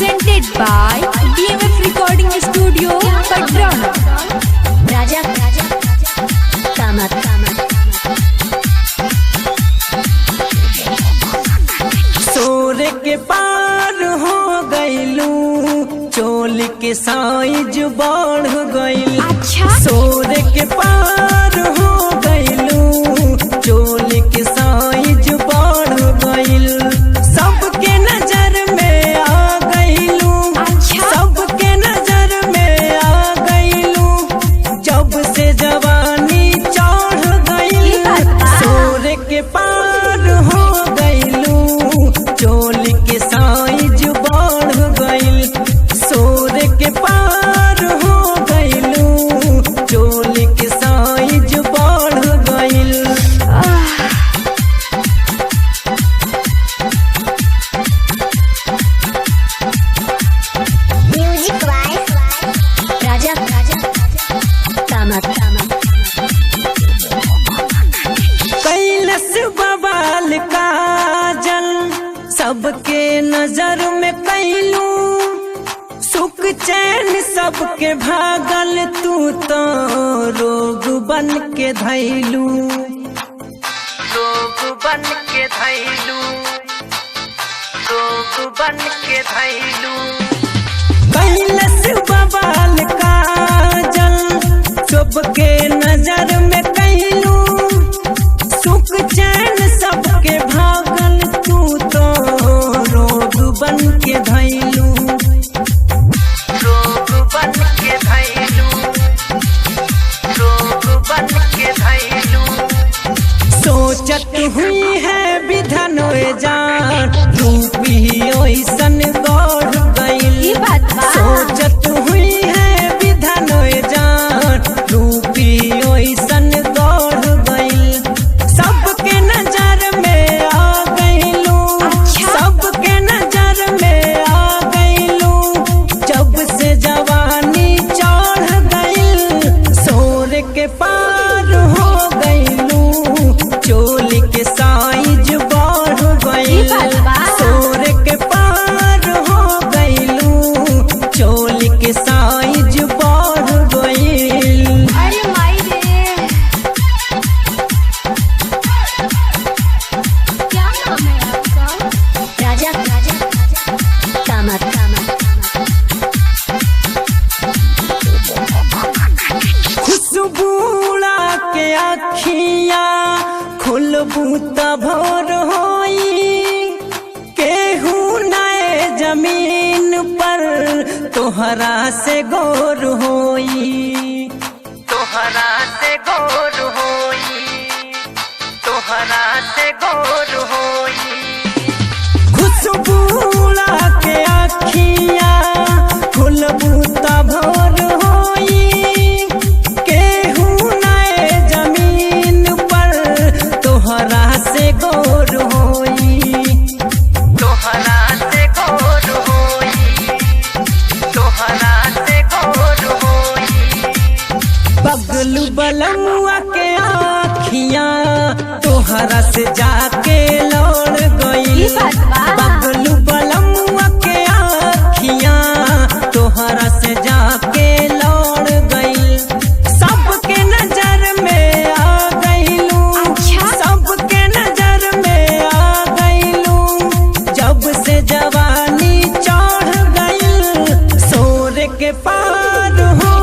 presented by DMF Recording Studio, Patna. राजा कामत सोरे के पार हो गईलू, चोली के साइज बढ़ गईल। अच्छा सोरे के पार हो गईलू, चोली के साइज बढ़ गईल। सबके नजर में आ गईलू, अच्छा। सबके नजर में आ गईलू, जब से जवानी चढ़ गईल। सोरे के पार हो गईलू, चोली के साइज बढ़ गईल। सोरे के पार हो गईलू, चोली के साइज बढ़ गईल। म्यूजिक बाय राजा कामत कैलस बवाल काजल, सबके नजर में कैलू, सुख चैन सबके भागल, तू तो रोग बन के धैलू। रोग बन के धैलू, रोग बन के धैलू। कैलस बवाल काजल, सबके नजर में कैलू, सुख चैन सबके भागल, तू तो रोग बन के धैलू। रोग बन के धैलू, रोग बन के धैलू। सोचत हुई है विधन जान, रूपी ओइसन गौर गईल। सोचत हुई है विधन जान, रूपी ओइसन गौर गईल। सबके नजर में आ गईलू, सबके नजर में आ गईलू, जब से जवानी चढ़ गईल। सोर के पार हो गईलू, चोली के साइज बढ़ गईल। सोर के पार हो गईलू, चोली के साइज बढ़ गईल। अरे माई रे, क्या नाम है आपका? राजा कामत खुशबूड़ा के अखिया खुलबू त भोर होई। केहू नए जमीन पर तोहरा से गौर होई। तोहरा से गौर होई, तोहरा से गौर होई। खुशबूड़ा के अखिया खुलबू त भोर होई। केहू नए जमीन पर तोहरा से गौर होई। तोहरा से गौर होई, तोहरा से गौर होई। बगलू बलमुआ के आखियां तोहरा से जाके लौट गई। बगलू बलमुआ के आखियां तोहरा से जाके लौट गई। सबके नजर में आ गईलू, सबके नजर में आ गईलू, जब से जवानी चढ़ गई। सोर के पार हो